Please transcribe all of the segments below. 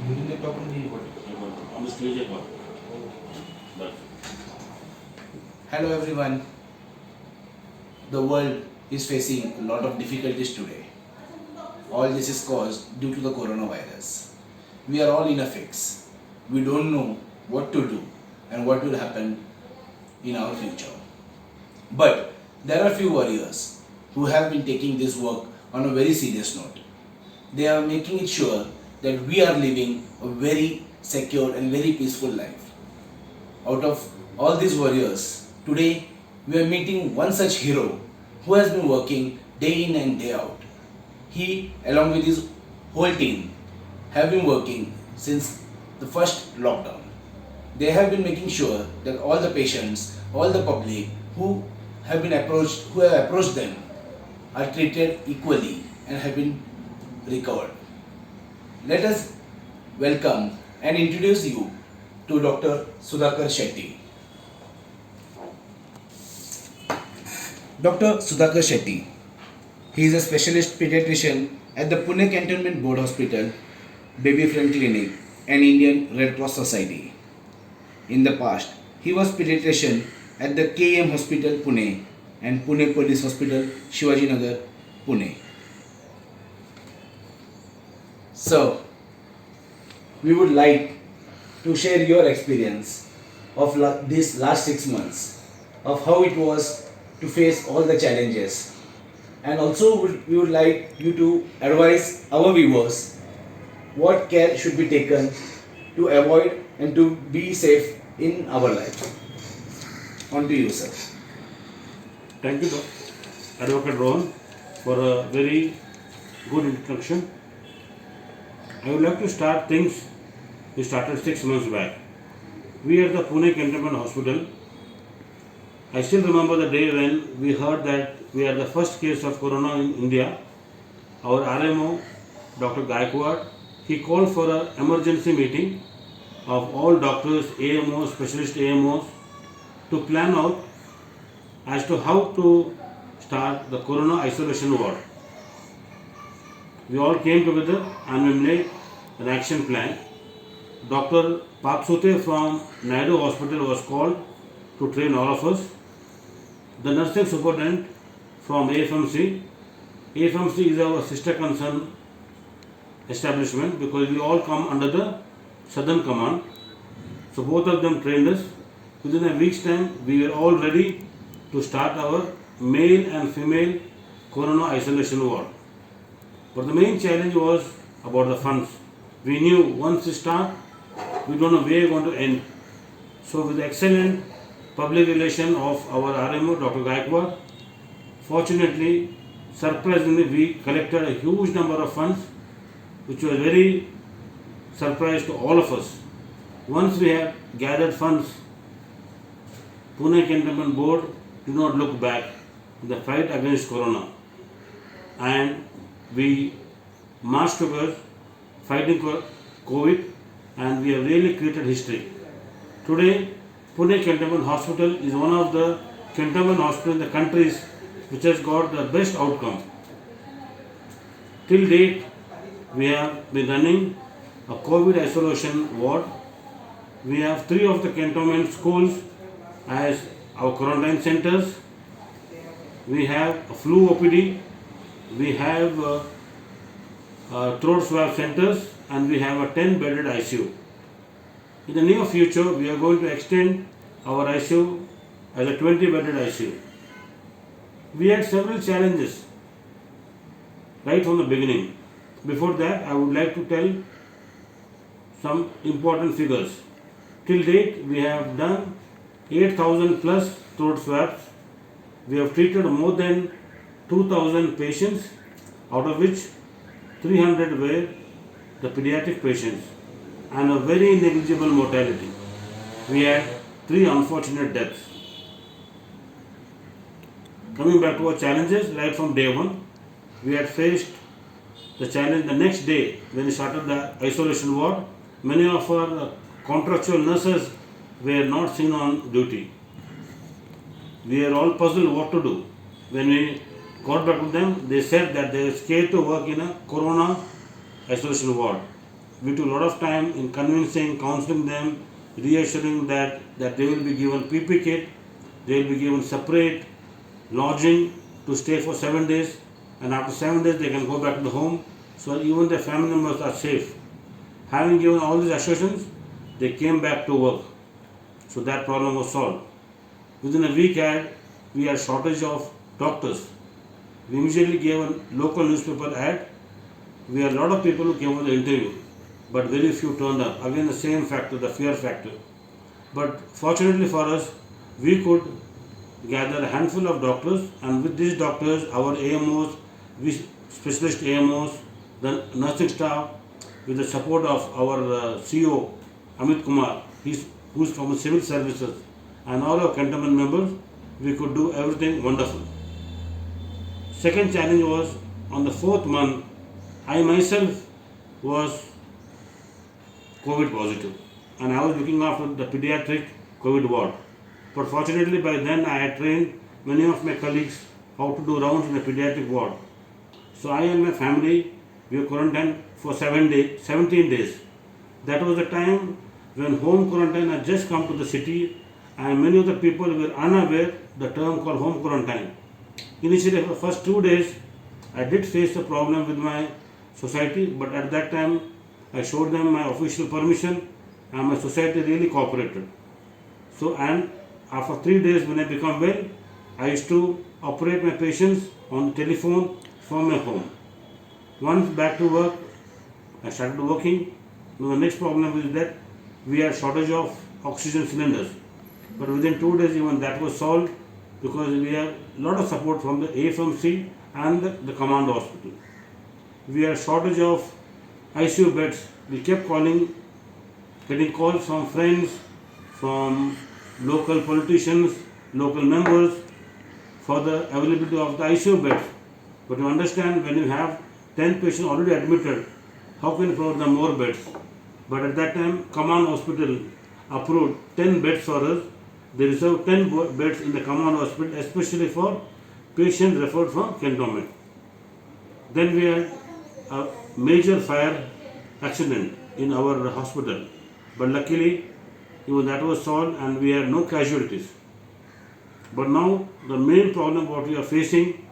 During the talk only on the stage one. Hello everyone. The world is facing a lot of difficulties today. All this is caused due to the coronavirus. We are all in a fix. We don't know what to do and what will happen in our future. But there are few warriors who have been taking this work on a very serious note. They are making it sure that we are living a very secure and very peaceful life. Out of all these warriors, today we are meeting one such hero who has been working day in and day out. He, along with his whole team, have been working since the first lockdown. They have been making sure that all the patients, all the public who have approached them are treated equally and have been recovered. Let us welcome and introduce you to Dr. Sudhakar Shetty. Dr. Sudhakar Shetty. He is a specialist pediatrician at the Pune Cantonment Board Hospital, Baby Friend Clinic and Indian Red Cross Society. In the past, he was pediatrician at the KM Hospital, Pune and Pune Police Hospital, Shivajinagar, Pune. So, we would like to share your experience of these last 6 months, of how it was to face all the challenges. And also we would like you to advise our viewers what care should be taken to avoid and to be safe in our life. On to you, sir. Thank you, Advocate Rohan, for a very good introduction. I would like to start things we started 6 months back. We are the Pune Cantonment Hospital. I still remember the day when we heard that we are the first case of corona in India. Our RMO, Dr. Gaikwad, he called for an emergency meeting of all doctors, AMOs, specialist AMOs, to plan out as to how to start the corona isolation ward. We all came together and we made an action plan. Dr. Papsute from Naidu Hospital was called to train all of us. The nursing superintendent from AFMC. AFMC is our sister concern establishment because we all come under the Southern Command. So both of them trained us. Within a week's time, we were all ready to start our male and female corona isolation ward. But the main challenge was about the funds. We knew once we start, we don't know where we are going to end. So with the excellent public relation of our RMO, Dr. Gaikwad, fortunately, surprisingly, we collected a huge number of funds, which was very surprise to all of us. Once we had gathered funds, Pune Cantonment Board did not look back in the fight against corona. And we marched towards fighting COVID, and we have really created history. Today, Pune Cantonment Hospital is one of the cantonment hospitals in the countries which has got the best outcome. Till date, we have been running a COVID isolation ward. We have 3 of the cantonment schools as our quarantine centers. We have a flu OPD. We have throat swab centers, and we have a 10-bedded ICU. In the near future, we are going to extend our ICU as a 20-bedded ICU. We had several challenges right from the beginning. Before that, I would like to tell some important figures. Till date, we have done 8,000 plus throat swabs. We have treated more than 2,000 patients, out of which 300 were the pediatric patients, and a very negligible mortality. We had 3 unfortunate deaths. Coming back to our challenges, right from day one, we had faced the challenge the next day when we started the isolation ward. Many of our contractual nurses were not seen on duty. We are all puzzled what to do. When we got back to them, they said that they are scared to work in a corona isolation ward. We took a lot of time in convincing, counseling them, reassuring that they will be given PP kit, they will be given separate lodging to stay for 7 days, and after 7 days they can go back to the home, so even their family members are safe. Having given all these assurances, they came back to work. So that problem was solved. Within a week we had shortage of doctors. We immediately gave a local newspaper ad. We had a lot of people who came for the interview, but very few turned up. Again the same factor, the fear factor. But fortunately for us, we could gather a handful of doctors, and with these doctors, our AMOs, we specialist AMOs, the nursing staff, with the support of our CEO Amit Kumar, who's from the civil services, and all our cantonment members, we could do everything wonderful. Second challenge was on the 4th month, I myself was COVID positive, and I was looking after the pediatric COVID ward. But fortunately by then I had trained many of my colleagues how to do rounds in the pediatric ward. So I and my family, we were quarantined for 17 days. That was the time when home quarantine had just come to the city, and many of the people were unaware the term called home quarantine. Initially, for the first 2 days, I did face a problem with my society, but at that time, I showed them my official permission, and my society really cooperated. So, and after 3 days, when I become well, I used to operate my patients on the telephone from my home. Once back to work, I started working. Now the next problem is that we had shortage of oxygen cylinders. But within 2 days, even that was solved, because we have a lot of support from the AFMC and the command hospital. We had shortage of ICU beds. We kept getting calls from friends, from local politicians, local members for the availability of the ICU beds. But you understand, when you have 10 patients already admitted, how can you provide them more beds? But at that time, Command Hospital approved 10 beds for us. They reserved 10 beds in the Command Hospital, especially for patients referred from cantonment. Then we had a major fire accident in our hospital. But luckily, even that was solved and we had no casualties. But now, the main problem what we are facing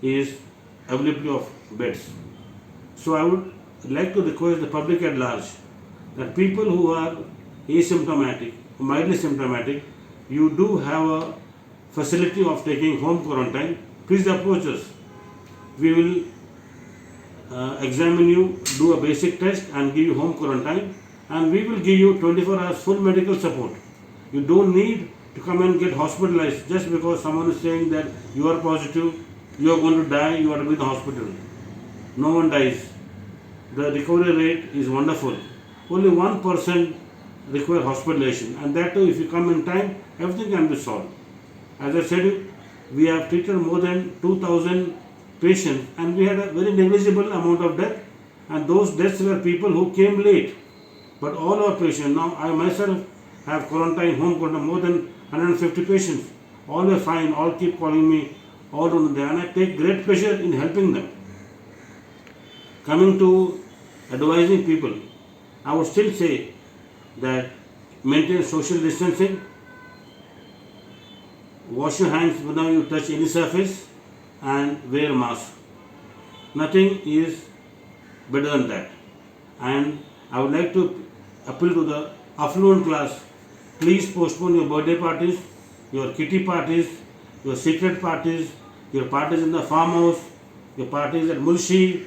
is availability of beds. So I would like to request the public at large that people who are asymptomatic, mildly symptomatic, you do have a facility of taking home quarantine, please approach us. We will examine you, do a basic test and give you home quarantine, and we will give you 24 hours full medical support. You don't need to come and get hospitalized just because someone is saying that you are positive, you are going to die, you are to be in the hospital. No one dies. The recovery rate is wonderful. Only 1% require hospitalization, and that too, if you come in time, everything can be solved. As I said, we have treated more than 2,000 patients, and we had a very negligible amount of death, and those deaths were people who came late. But all our patients, now I myself have quarantine, home quarantine, more than 150 patients. All were fine, all keep calling me all on the day, and I take great pleasure in helping them. Coming to advising people, I would still say that maintain social distancing, wash your hands whenever you touch any surface, and wear a mask. Nothing is better than that. And I would like to appeal to the affluent class, please postpone your birthday parties, your kitty parties, your secret parties, your parties in the farmhouse, your parties at Mulshi.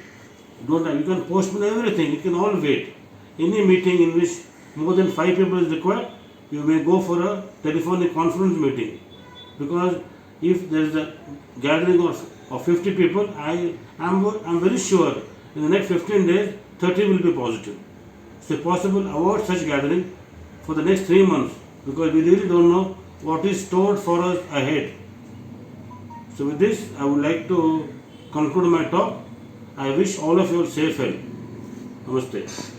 You can postpone everything. You can all wait. Any meeting in which more than 5 people is required, you may go for a telephonic conference meeting. Because if there is a gathering of 50 people, I'm very sure in the next 15 days, 30 will be positive. So if possible, avoid such gathering for the next 3 months, because we really don't know what is stored for us ahead. So with this, I would like to conclude my talk. I wish all of you safe health. Namaste.